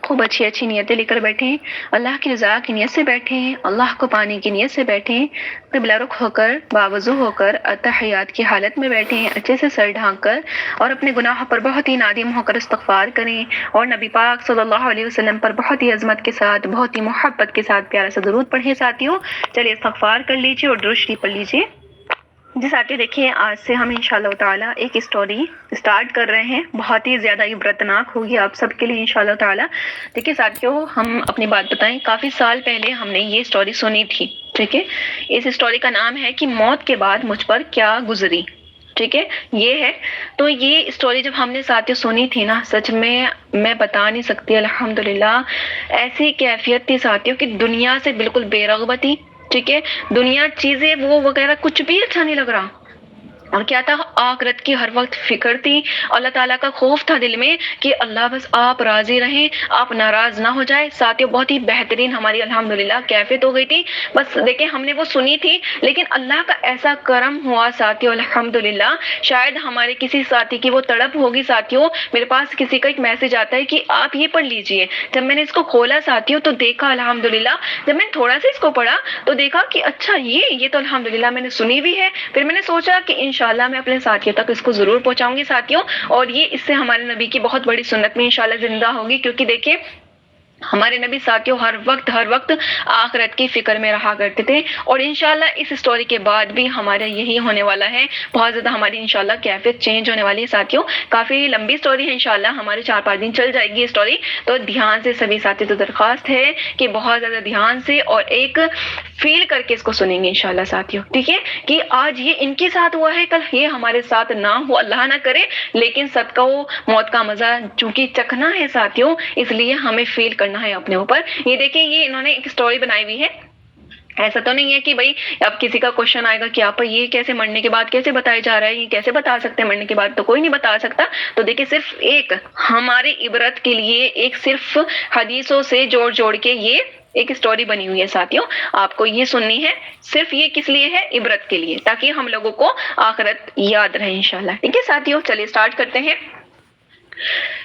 خوب اچھی اچھی نیتیں لے کر بیٹھیں، اللہ کی رضا کی نیت سے بیٹھیں، اللہ کو پانے کی نیت سے بیٹھیں، قبلہ رخ ہو کر باوضو ہو کر اتحیات کی حالت میں بیٹھیں، اچھے سے سر ڈھانک کر اور اپنے گناہوں پر بہت ہی نادم ہو کر استغفار کریں اور نبی پاک صلی اللہ علیہ وسلم پر بہت ہی عظمت کے ساتھ بہت ہی محبت کے ساتھ پیارا سا درود پڑھیں ساتھیوں۔ چلیے استغفار کر لیجیے اور درود شریف پڑھ لیجیے۔ جی ساتھی دیکھیے، آج سے ہم انشاءاللہ تعالی ایک اسٹوری اسٹارٹ کر رہے ہیں، بہت ہی زیادہ عبرتناک ہوگی آپ سب کے لیے انشاءاللہ تعالی۔ دیکھیے ساتھیوں، ہم اپنی بات بتائیں، کافی سال پہلے ہم نے یہ اسٹوری سنی تھی، ٹھیک ہے۔ اس اسٹوری کا نام ہے کہ موت کے بعد مجھ پر کیا گزری، ٹھیک ہے، یہ ہے۔ تو یہ اسٹوری جب ہم نے ساتھیوں سنی تھی نا، سچ میں بتا نہیں سکتی، الحمدللہ ایسی کیفیت تھی ساتھیوں کہ دنیا سے بالکل بے رغبتی، ٹھیک ہے، دنیا چیزیں وہ وغیرہ کچھ بھی اچھا نہیں لگ رہا، اور کیا تھا، آخرت کی ہر وقت فکر تھی، اللہ تعالیٰ کا خوف تھا دل میں کہ اللہ بس آپ راضی رہیں، آپ ناراض نہ ہو جائے۔ ساتھیوں بہت ہی بہترین ہماری الحمدللہ کیفیت ہو گئی تھی۔ بس دیکھیں، ہم نے وہ سنی تھی، لیکن اللہ کا ایسا کرم ہوا ساتھیوں الحمدللہ، شاید ہمارے کسی ساتھی کی وہ تڑپ ہوگی ساتھیوں، میرے پاس کسی کا ایک میسج آتا ہے کہ آپ یہ پڑھ لیجئے۔ جب میں نے اس کو کھولا ساتھیوں تو دیکھا الحمدللہ، جب میں نے تھوڑا سا اس کو پڑھا تو دیکھا کہ اچھا یہ تو الحمدللہ میں نے سنی بھی ہے۔ پھر میں نے سوچا کہ انشاءاللہ میں اپنے ساتھیوں تک اس کو ضرور پہنچاؤں گی ساتھیوں، اور یہ اس سے ہمارے نبی کی بہت بڑی سنت میں انشاءاللہ زندہ ہوگی، کیونکہ دیکھیں ہمارے نبی ساتھیوں ہر وقت آخرت کی فکر میں رہا کرتے تھے، اور انشاءاللہ اس اسٹوری کے بعد بھی ہمارا یہی ہونے والا ہے، بہت زیادہ ہماری انشاءاللہ کیفیت چینج ہونے والی ہے ساتھیوں۔ کافی لمبی اسٹوری ہے، انشاءاللہ ہمارے 4-5 دن چل جائے گی اسٹوری، تو دھیان سے سبھی ساتھی تو درخواست ہے کہ بہت زیادہ دھیان سے اور ایک فیل کر کے اس کو سنیں گے انشاءاللہ ساتھیوں، ٹھیک ہے، کہ آج یہ ان کے ساتھ ہوا ہے، کل یہ ہمارے ساتھ نہ ہو، اللہ نہ کرے، لیکن صدقہ موت کا مزہ چونکہ چکھنا ہے ساتھیوں، اس لیے ہمیں فیل کرنا ہے اپنے اوپر۔ یہ دیکھیں، یہ انہوں نے ایک اسٹوری بنائی ہوئی ہے، ایسا تو نہیں ہے کہ بھائی اب کسی کا کوشچن آئے گا کہ آپ یہ کیسے مرنے کے بعد کیسے بتایا جا رہا ہے، یہ کیسے بتا سکتے ہیں مرنے کے بعد، تو کوئی نہیں بتا سکتا۔ تو دیکھیں صرف ایک ہماری عبرت کے لیے ایک صرف حدیثوں سے جوڑ کے یہ ایک اسٹوری بنی ہوئی ہے ساتھیوں، آپ کو یہ سننی ہے، صرف یہ کس لیے ہے، عبرت کے لیے، تاکہ ہم لوگوں کو آخرت یاد رہے انشاءاللہ، ٹھیک ہے ساتھیوں۔ چلیے اسٹارٹ کرتے ہیں۔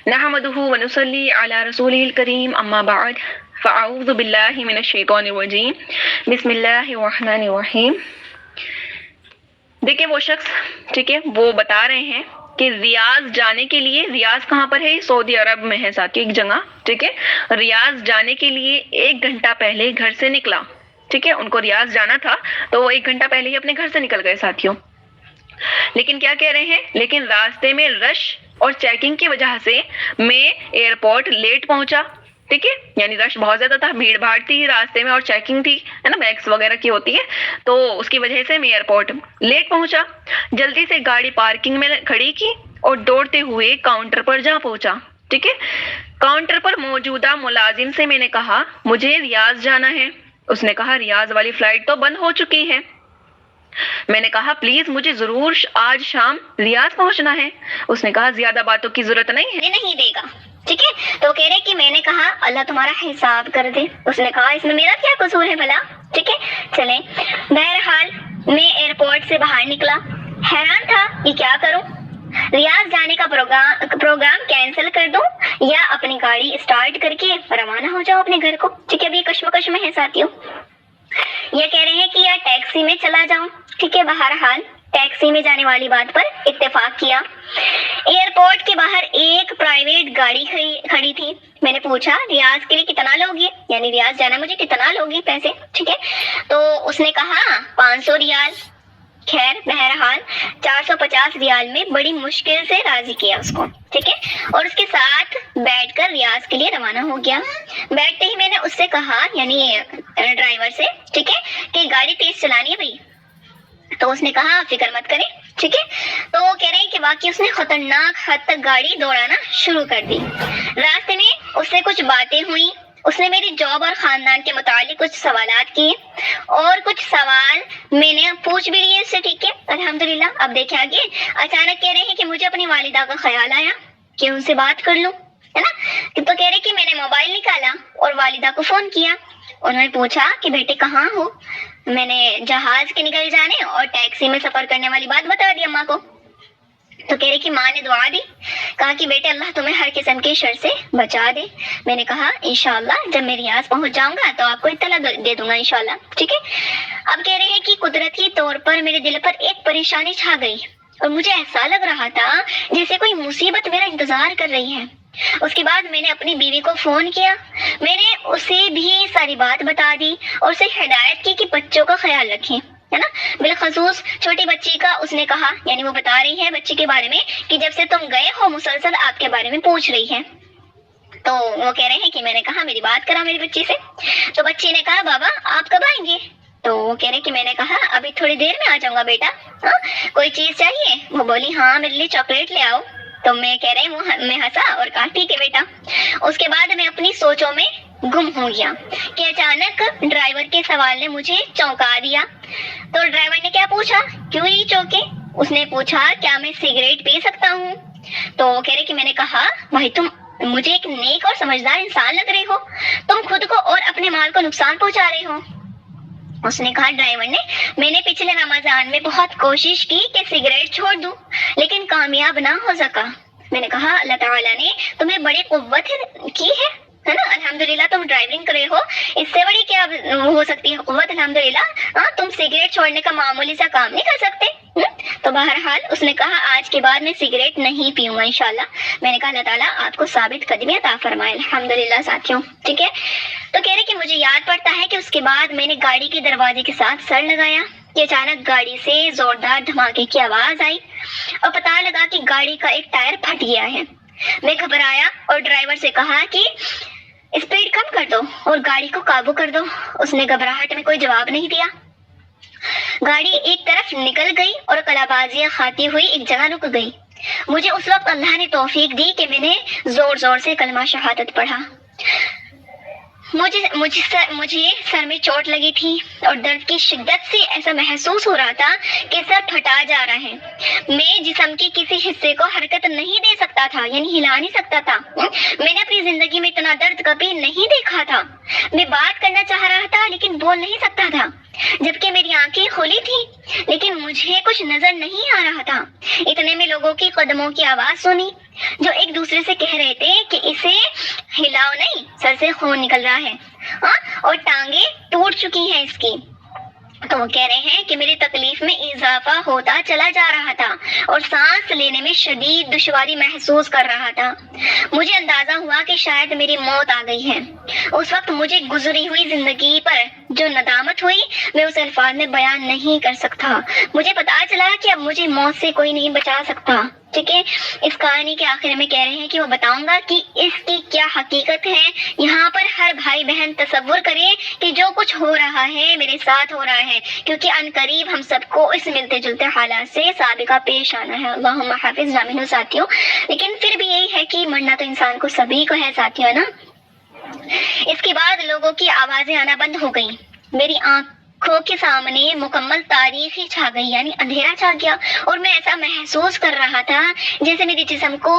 نحمده ونصلي على رسوله الكريم، اما بعد، فاعوذ باللہ من الشیطان الرجیم، بسم اللہ الرحمن الرحیم۔ دیکھیں وہ شخص، ٹھیک ہے، وہ بتا رہے ہیں کہ ریاض جانے کے لیے، ریاض کہاں پر ہے، سعودی عرب میں ہے ساتھی ایک جگہ، ٹھیک ہے، ریاض جانے کے لیے 1 گھنٹہ پہلے گھر سے نکلا، ٹھیک ہے، ان کو ریاض جانا تھا تو وہ 1 گھنٹہ پہلے ہی اپنے گھر سے نکل گئے ساتھیوں۔ لیکن کیا کہہ رہے ہیں، لیکن راستے میں رش اور چیکنگ کی وجہ سے میں ایئرپورٹ لیٹ پہنچا، ٹھیک ہے، یعنی رش بہت زیادہ تھا، بھیڑ بھاڑ تھی راستے میں اور چیکنگ تھی، ہے نا، بیگس وغیرہ کی ہوتی ہے، تو اس کی وجہ سے میں ایئرپورٹ لیٹ پہنچا۔ جلدی سے گاڑی پارکنگ میں کھڑی کی اور دوڑتے ہوئے کاؤنٹر پر جا پہنچا، ٹھیک ہے۔ کاؤنٹر پر موجودہ ملازم سے میں نے کہا مجھے ریاض جانا ہے۔ اس نے کہا ریاض والی فلائٹ تو بند ہو چکی ہے۔ میں نے کہا پلیز مجھے ضرور آج شام ریاض پہنچنا ہے۔ اس نے کہا زیادہ باتوں کی ضرورت نہیں ہے، نہیں دے گا، ٹھیک ہے۔ تو کہہ رہے کہ میں نے کہا اللہ تمہارا حساب کر دے۔ اس نے کہا اس میں میرا کیا قصور ہے بھلا، ٹھیک ہے۔ چلیں، بہرحال میں ایئرپورٹ سے باہر نکلا، حیران تھا کہ کیا کروں، ریاض جانے کا پروگرام کینسل کر دوں یا اپنی گاڑی اسٹارٹ کر کے روانہ ہو جاؤ اپنے گھر کو، ٹھیک ہے۔ ابھی کشمکش میں ہے ساتھیوں، یہ کہہ رہے ہیں کہ یا ٹیکسی میں چلا جاؤں، ٹھیک ہے۔ بہرحال ٹیکسی میں جانے والی بات پر اتفاق کیا۔ ایئرپورٹ کے باہر ایک پرائیویٹ گاڑی کھڑی تھی۔ میں نے پوچھا ریاض کے لیے کتنا لوگے، یعنی ریاض جانا مجھے کتنا لوگے پیسے، ٹھیک ہے۔ تو اس نے کہا 500 ریال۔ خیر بہرحال 450 ریال میں بڑی مشکل سے راضی کیا اس کو، ٹھیک ہے، اور اس کے ساتھ بیٹھ کر ریاض کے لیے روانہ ہو گیا۔ بیٹھتے ہی میں نے اس سے کہا، یعنی ڈرائیور سے، ٹھیک ہے، کہ گاڑی تیز چلانی ہے بھائی۔ تو اس نے کہا فکر مت کریں، ٹھیک ہے۔ تو وہ کہہ رہے ہیں کہ واقعی اس نے خطرناک حد تک گاڑی دوڑانا شروع کر دی۔ راستے میں اس سے کچھ باتیں ہوئی، اس نے میری جاب اور خاندان کے متعلق کچھ سوالات کیے اور کچھ سوال میں نے پوچھ بھی لیے اس سے، ٹھیک ہے، الحمدللہ۔ اب دیکھیں آگے، اچانک کہہ رہے ہیں کہ مجھے اپنی والدہ کا خیال آیا کہ ان سے بات کر لوں، ہے نا۔ تو کہہ رہے کہ میں نے موبائل نکالا اور والدہ کو فون کیا۔ انہوں نے پوچھا کہ بیٹے کہاں ہو۔ میں نے جہاز کے نکل جانے اور ٹیکسی میں سفر کرنے والی بات بتا دی اماں کو۔ تو کہہ رہے کہ ماں نے دعا دی، کہا کہ بیٹے اللہ تمہیں ہر قسم کے شر سے بچا دے۔ میں نے کہا انشاءاللہ جب میں ریاض پہنچ جاؤں گا تو آپ کو اطلاع دے دوں گا انشاءاللہ، ٹھیک ہے۔ اب کہہ رہے ہیں کہ قدرتی طور پر میرے دل پر ایک پریشانی چھا گئی اور مجھے ایسا لگ رہا تھا جیسے کوئی مصیبت میرا انتظار کر رہی ہے۔ اس کے بعد میں نے اپنی بیوی کو فون کیا، میں نے اسے بھی ساری بات بتا دی اور اسے ہدایت کی کہ بچوں کا خیال رکھیں، ہے نا، بالخصوص چھوٹی بچی کا۔ اس نے کہا، یعنی وہ بتا رہی ہے بچی کے بارے میں کہ جب سے تم گئے ہو مسلسل آپ کے بارے میں پوچھ رہی ہے۔ تو وہ کہہ رہے ہیں کہ میں نے کہا میری بات کرا میری بچی سے۔ تو بچی نے کہا بابا آپ کب آئیں گے؟ تو وہ کہہ رہے کہ میں نے کہا ابھی تھوڑی دیر میں آ جاؤں گا بیٹا، ہاں کوئی چیز چاہیے؟ وہ بولی ہاں میرے لیے چاکلیٹ لے آؤ۔ تو میں کہہ رہی ہوں، میں ہنسا اور کہا ٹھیک ہے بیٹا۔ اس کے بعد میں اپنی سوچوں میں گم ہو گیا کہ اچانک ڈرائیور کے سوال نے مجھے چونکا دیا۔ تو ڈرائیور نے کیا پوچھا، کیوں یہ چونکے؟ اس نے پوچھا کیا میں سگریٹ پی سکتا ہوں؟ تو وہ کہہ رہے کہ میں نے کہا بھائی تم مجھے ایک نیک اور سمجھدار انسان لگ رہے ہو، تم خود کو اور اپنے مال کو نقصان پہنچا رہے ہو۔ اس نے کہا ڈرائیور نے، میں نے پچھلے رمضان میں بہت کوشش کی کہ سگریٹ چھوڑ دوں لیکن کامیاب نہ ہو سکا۔ میں نے کہا اللہ تعالیٰ نے تمہیں بڑی قوت کی ہے نا، الحمدللہ تم ڈرائیونگ کر رہے ہو، اس سے بڑی کیا ہو سکتی ہے قوت، الحمدللہ۔ ہاں تم سگریٹ چھوڑنے کا معمولی سا کام نہیں کر سکتے۔ تو بہرحال اس نے کہا آج کے بعد میں سگریٹ نہیں پیوں گا انشاءاللہ۔ میں نے کہا اللہ تعالیٰ آپ کو ثابت قدمی عطا فرمائے، الحمدللہ ساتھیوں، ٹھیک ہے۔ تو کہہ رہے کہ مجھے یاد پڑتا ہے کہ اس کے بعد میں نے گاڑی کے دروازے کے ساتھ سر لگایا کہ اچانک گاڑی سے زوردار دھماکے کی آواز آئی اور پتہ لگا کہ گاڑی کا ایک ٹائر پھٹ گیا ہے۔ میں گھبرایا اور ڈرائیور سے کہا کہ اسپیڈ کم کر دو اور گاڑی کو قابو کر دو۔ اس نے گھبراہٹ میں کوئی جواب نہیں دیا۔ گاڑی ایک طرف نکل گئی اور قلابازیاں کھاتی ہوئی ایک جگہ رک گئی۔ مجھے اس وقت اللہ نے توفیق دی کہ میں نے زور زور سے کلمہ شہادت پڑھا۔ مجھے سر میں چوٹ لگی تھی اور درد کی شدت سے ایسا محسوس ہو رہا تھا کہ سر پھٹا جا رہا ہے۔ میں جسم کے کسی حصے کو حرکت نہیں دے سکتا تھا، یعنی ہلا نہیں سکتا تھا۔ میں نے اپنی زندگی میں اتنا درد کبھی نہیں دیکھا تھا۔ میں بات کرنا چاہ رہا تھا لیکن بول نہیں سکتا تھا، جبکہ میری آنکھیں کھلی تھی لیکن مجھے کچھ نظر نہیں آ رہا تھا۔ اتنے میں لوگوں کی قدموں کی آواز سنی جو ایک دوسرے سے کہہ رہے تھے کہ اسے ہلاؤ نہیں، سر سے خون نکل رہا ہے اور ٹانگیں ٹوٹ چکی ہیں اس کی۔ تو وہ کہہ رہے ہیں کہ میری تکلیف میں اضافہ ہوتا چلا جا رہا تھا اور سانس لینے میں شدید دشواری محسوس کر رہا تھا۔ مجھے اندازہ ہوا کہ شاید میری موت آ گئی ہے۔ اس وقت مجھے گزری ہوئی زندگی پر جو ندامت ہوئی میں اسے الفاظ میں بیان نہیں کر سکتا۔ مجھے پتا چلا کہ اب مجھے موت سے کوئی نہیں بچا سکتا، ٹھیک ہے۔ اس کہانی کے آخر میں کہہ رہے ہیں کہ وہ بتاؤں گا کہ اس کی کیا حقیقت ہے۔ یہاں پر ہر بھائی بہن تصور کرے کہ جو کچھ ہو رہا ہے میرے ساتھ ہو رہا ہے، کیونکہ ان قریب ہم سب کو اس ملتے جلتے حالات سے سابقہ پیش آنا ہے۔ اللہم حافظ ضامنوں ساتھیوں، لیکن پھر بھی یہی ہے کہ مرنا تو انسان کو سبھی کو ہے ساتھیوں نا۔ اس کے بعد لوگوں کی آوازیں آنا بند ہو گئیں، میری آنکھوں کے سامنے مکمل تاریخ ہی چھا گئی، یعنی اندھیرا چھا گیا اور میں ایسا محسوس کر رہا تھا جیسے میرے جسم کو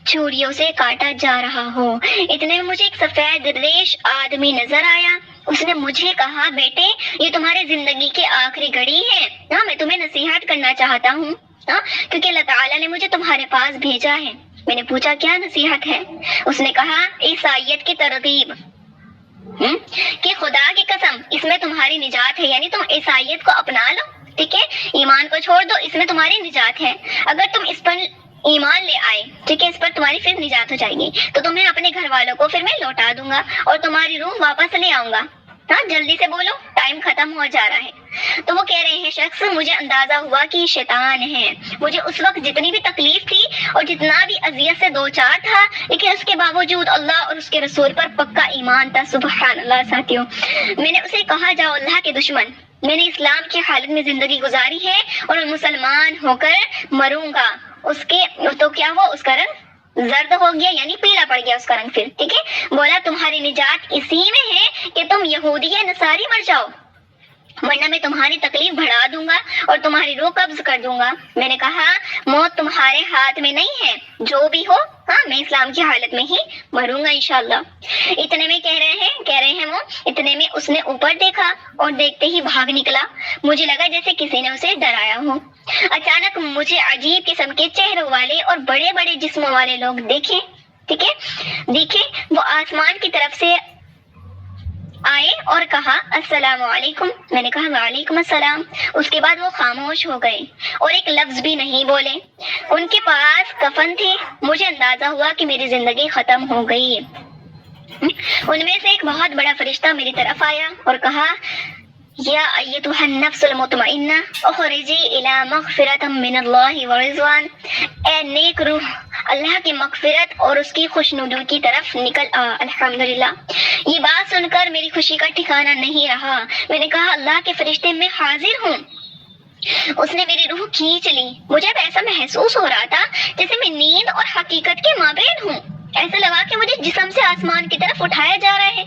چھریوں سے کاٹا جا رہا ہو۔ اتنے میں مجھے ایک سفید ریش آدمی نظر آیا۔ اس نے مجھے کہا بیٹے یہ تمہاری زندگی کی آخری گھڑی ہے، میں تمہیں نصیحت کرنا چاہتا ہوں کیونکہ اللہ تعالیٰ نے مجھے تمہارے پاس بھیجا ہے۔ میں نے پوچھا کیا نصیحت ہے؟ اس نے کہا عیسائیت کی ترغیب، کہ خدا کی قسم اس میں تمہاری نجات ہے، یعنی تم عیسائیت کو اپنا لو، ٹھیک ہے، ایمان کو چھوڑ دو، اس میں تمہاری نجات ہے۔ اگر تم اس پر ایمان لے آئے، ٹھیک ہے، اس پر تمہاری پھر نجات ہو جائے گی، تو تمہیں اپنے گھر والوں کو پھر میں لوٹا دوں گا اور تمہاری روح واپس لے آؤں گا۔ جلدی سے بولو، ٹائم ختم ہو جا رہا ہے۔ تو وہ کہہ رہے ہیں شخص، مجھے اندازہ ہوا کہ یہ شیطان ہے۔ مجھے اس وقت جتنی بھی تکلیف تھی اور جتنا بھی اذیت سے دوچار تھا، لیکن اس کے باوجود اللہ اور اس کے رسول پر پکا ایمان تھا۔ سبحان اللہ ساتھیوں، میں نے اسے کہا جاؤ اللہ کے دشمن، میں نے اسلام کی حالت میں زندگی گزاری ہے اور مسلمان ہو کر مروں گا۔ اس کے تو کیا ہوا، اس کا رنگ زرد ہو گیا، یعنی پیلا پڑ گیا اس کا رنگ پھر، ٹھیک ہے۔ بولا تمہاری نجات اسی میں ہے کہ تم یہودی یا نصاری مر جاؤ، ورنہ میں تمہاری تکلیف بڑھا دوں گا اور تمہاری روح قبض کر دوں گا۔ میں نے کہا موت تمہارے ہاتھ میں نہیں ہے، جو بھی ہو میں اسلام کی حالت میں ہی مروں گا انشاءاللہ۔ اتنے میں کہہ رہے ہیں وہ، اتنے میں اس نے اوپر دیکھا اور دیکھتے ہی بھاگ نکلا۔ مجھے لگا جیسے کسی نے اسے ڈرایا ہو۔ اچانک مجھے عجیب قسم کے چہروں والے اور بڑے بڑے جسموں والے لوگ دیکھے، ٹھیک ہے، دیکھے وہ آسمان کی طرف سے آئے اور کہا السلام علیکم. میں نے کہا وعلیکم السلام. اس کے بعد وہ خاموش ہو گئے اور ایک لفظ بھی نہیں بولے. ان کے پاس کفن تھے. مجھے اندازہ ہوا کہ میری زندگی ختم ہو گئی. ان میں سے ایک بہت بڑا فرشتہ میری طرف آیا اور کہا یا ایتھا النفس المطمئنہ اخرجی الی مغفرۃ من اللہ ورضوان. اے نیک روح، اللہ کی مغفرت اور اس کی خوشنودی کی طرف نکل آ. الحمدللہ. یہ بات سن کر میری خوشی کا ٹھکانہ نہیں رہا. میں نے کہا اللہ کے فرشتے میں حاضر ہوں. اس نے میری روح کھینچ لی. مجھے اب ایسا محسوس ہو رہا تھا جیسے میں نیند اور حقیقت کے مابین ہوں. ایسا لگا کہ مجھے جسم سے آسمان کی طرف اٹھایا جا رہا ہے.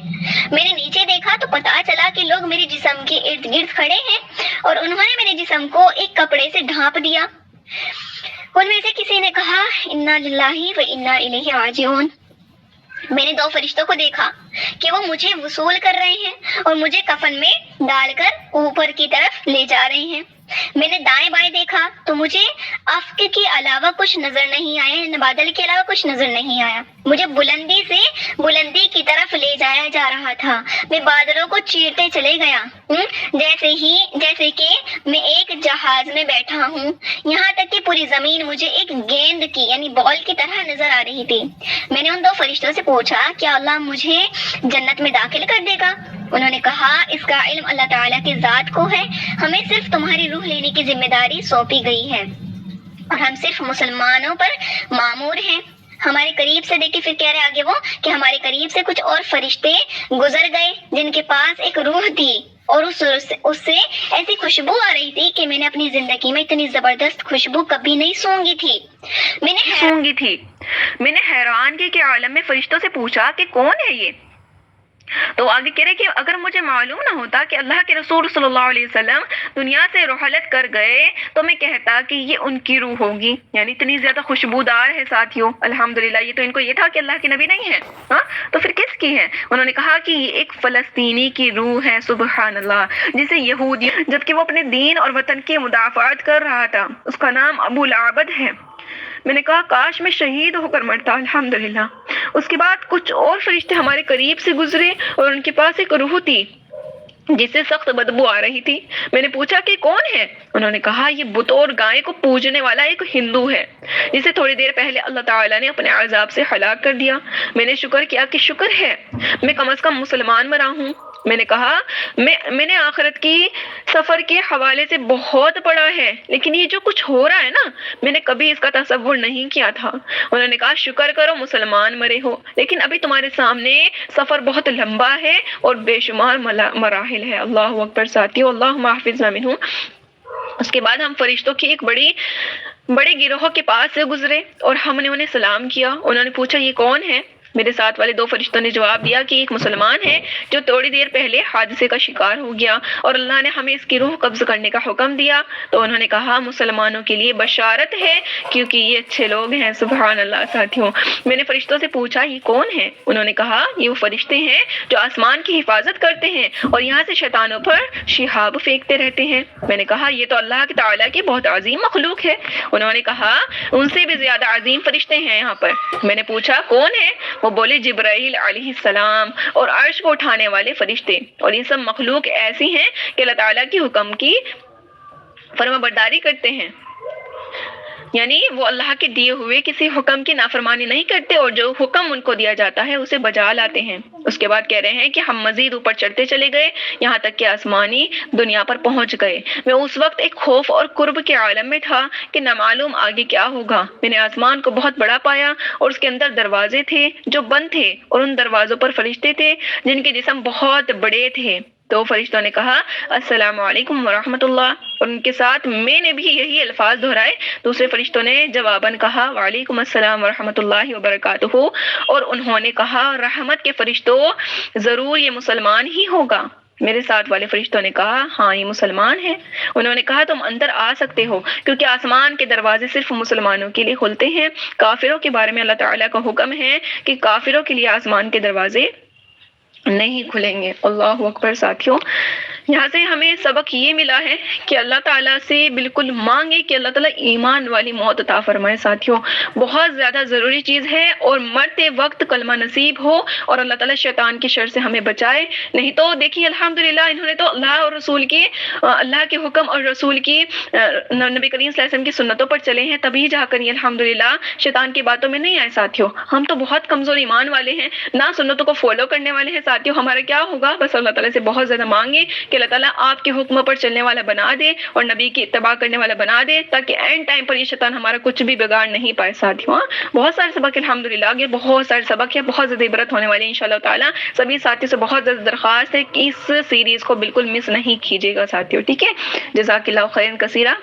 میں نے نیچے دیکھا تو پتا چلا کہ لوگ میرے جسم کے ارد گرد کھڑے ہیں اور انہوں نے میرے جسم کو ایک کپڑے سے ڈھانپ دیا. ان میں سے کسی نے کہا انا للہ و انا الیہ راجعون. میں نے دو فرشتوں کو دیکھا کہ وہ مجھے وصول کر رہے ہیں اور مجھے کفن میں ڈال کر اوپر کی طرف لے جا رہے ہیں. میں نے دائیں بائیں دیکھا تو مجھے افق کے علاوہ کچھ نظر نہیں آیا، بادل کے علاوہ کچھ نظر نہیں آیا. مجھے بلندی سے بلندی کی طرف لے جایا جا رہا تھا. میں بادلوں کو چیرتے چلے گیا جیسے کہ میں ایک جہاز میں بیٹھا ہوں. یہاں تک کہ پوری زمین مجھے ایک گیند کی یعنی بال کی طرح نظر آ رہی تھی. میں نے ان دو فرشتوں سے پوچھا کیا اللہ مجھے جنت میں داخل کر دے گا؟ انہوں نے کہا اس کا علم اللہ تعالیٰ کی ذات کو ہے. ہمیں صرف تمہاری روح لینے کی ذمہ داری سونپی گئی ہے اور ہم صرف مسلمانوں پر مامور ہیں. ہمارے قریب سے دیکھے، پھر کہہ رہے آگے وہ کہ ہمارے قریب سے کچھ اور فرشتے گزر گئے جن کے پاس ایک روح تھی اور اس سے ایسی خوشبو آ رہی تھی کہ میں نے اپنی زندگی میں اتنی زبردست خوشبو کبھی نہیں سونگی تھی. میں نے حیرانگی کے عالم میں فرشتوں سے پوچھا کہ کون ہے یہ؟ تو آگے کہہ رہے کہ اگر مجھے معلوم نہ ہوتا کہ اللہ کے رسول صلی اللہ علیہ وسلم دنیا سے رحلت کر گئے تو میں کہتا کہ یہ ان کی روح ہوگی. یعنی اتنی زیادہ خوشبودار ہے ساتھیوں. الحمدللہ. یہ تو ان کو یہ تھا کہ اللہ کے نبی نہیں ہے، ہاں تو پھر کس کی ہے؟ انہوں نے کہا کہ یہ ایک فلسطینی کی روح ہے. سبحان اللہ. جسے یہودی جبکہ وہ اپنے دین اور وطن کی مدافعت کر رہا تھا. اس کا نام ابو العبد ہے. میں نے کہا کاش میں شہید ہو کر مرتا. الحمدللہ. اس کے بعد کچھ اور فرشتے ہمارے قریب سے گزرے اور ان کے پاس ایک روح تھی جس سے سخت بدبو آ رہی تھی. میں نے پوچھا کہ کون ہے؟ انہوں نے کہا یہ بت اور گائے کو پوجنے والا ایک ہندو ہے جسے تھوڑی دیر پہلے اللہ تعالیٰ نے اپنے عذاب سے ہلاک کر دیا. میں نے شکر کیا کہ شکر ہے میں کم از کم مسلمان مرا ہوں. میں نے کہا میں نے آخرت کی سفر کے حوالے سے بہت پڑھا ہے لیکن یہ جو کچھ ہو رہا ہے نا میں نے کبھی اس کا تصور نہیں کیا تھا. انہوں نے کہا شکر کرو مسلمان مرے ہو لیکن ابھی تمہارے سامنے سفر بہت لمبا ہے اور بے شمار مراحل ہے. اللہ اکبر ساتھیو. اللہم احفظنا منہم. اس کے بعد ہم فرشتوں کی ایک بڑے گروہ کے پاس سے گزرے اور ہم نے انہیں سلام کیا. انہوں نے پوچھا یہ کون ہے؟ میرے ساتھ والے دو فرشتوں نے جواب دیا کہ ایک مسلمان ہے جو تھوڑی دیر پہلے حادثے کا شکار ہو گیا اور اللہ نے ہمیں اس کی روح قبض کرنے کا حکم دیا. تو انہوں نے کہا مسلمانوں کے لیے بشارت ہے کیونکہ یہ اچھے لوگ ہیں. سبحان اللہ. ساتھیوں میں نے فرشتوں سے پوچھا یہ کون ہے؟ انہوں نے کہا یہ وہ فرشتے ہیں جو آسمان کی حفاظت کرتے ہیں اور یہاں سے شیطانوں پر شہاب پھینکتے رہتے ہیں. میں نے کہا یہ تو اللہ تعالیٰ کی بہت عظیم مخلوق ہے. انہوں نے کہا ان سے بھی زیادہ عظیم فرشتے ہیں یہاں پر. میں نے پوچھا کون ہے؟ وہ بولے جبرائیل علیہ السلام اور عرش کو اٹھانے والے فرشتے. اور یہ سب مخلوق ایسی ہیں کہ اللہ تعالیٰ کی حکم کی فرما برداری کرتے ہیں. یعنی وہ اللہ کے دیے ہوئے کسی حکم کی نافرمانی نہیں کرتے اور جو حکم ان کو دیا جاتا ہے اسے بجا لاتے ہیں. اس کے بعد کہہ رہے ہیں کہ ہم مزید اوپر چڑھتے چلے گئے یہاں تک کہ آسمانی دنیا پر پہنچ گئے. میں اس وقت ایک خوف اور قرب کے عالم میں تھا کہ نہ معلوم آگے کیا ہوگا. میں نے آسمان کو بہت بڑا پایا اور اس کے اندر دروازے تھے جو بند تھے اور ان دروازوں پر فرشتے تھے جن کے جسم بہت بڑے تھے. تو فرشتوں نے کہا السلام علیکم ورحمۃ اللہ اور ان کے ساتھ میں نے بھی یہی الفاظ دہرائے. دوسرے فرشتوں نے جواباً کہا وعلیکم السلام ورحمۃ اللہ وبرکاتہ اور انہوں نے کہا رحمت کے فرشتوں ضرور یہ مسلمان ہی ہوگا. میرے ساتھ والے فرشتوں نے کہا ہاں یہ مسلمان ہے. انہوں نے کہا تم اندر آ سکتے ہو کیونکہ آسمان کے دروازے صرف مسلمانوں کے لیے کھلتے ہیں. کافروں کے بارے میں اللہ تعالیٰ کا حکم ہے کہ کافروں کے لیے آسمان کے دروازے نہیں کھلیں گے. اللہ اکبر. ساتھیوں یہاں سے ہمیں سبق یہ ملا ہے کہ اللہ تعالیٰ سے بالکل مانگے کہ اللہ تعالیٰ ایمان والی موت عطا فرمائے. ساتھیوں بہت زیادہ ضروری چیز ہے، اور مرتے وقت کلمہ نصیب ہو اور اللہ تعالیٰ شیطان کی شر سے ہمیں بچائے. نہیں تو دیکھیے الحمدللہ انہوں نے تو اللہ اور رسول کی اللہ کے حکم اور رسول کی نبی کریم صلی اللہ علیہ وسلم کی سنتوں پر چلے ہیں، تبھی جا کر یہ الحمدللہ شیطان کی باتوں میں نہیں آئے. ساتھیوں ہم تو بہت کمزور ایمان والے ہیں، نہ سنتوں کو فالو کرنے والے ہیں. ساتھیوں ہمارا کیا ہوگا؟ بس اللہ تعالیٰ سے بہت زیادہ مانگے کہ اللہ تعالیٰ آپ کے حکم پر چلنے والا بنا دے اور نبی کی اتباع کرنے والا بنا دے، تاکہ اینڈ ٹائم پر یہ شیطان ہمارا کچھ بھی بگاڑ نہیں پائے. ساتھیوں بہت سارے سبق الحمدللہ آگے بہت سارے سبق ہے، بہت زیادہ عبرت ہونے والے ہیں انشاءاللہ تعالیٰ. سبھی ساتھیوں سے بہت زیادہ درخواست ہے کہ اس سیریز کو بالکل مس نہیں کیجیے گا ساتھیوں، ٹھیک ہے؟ جزاک اللہ خیرا کثیرا.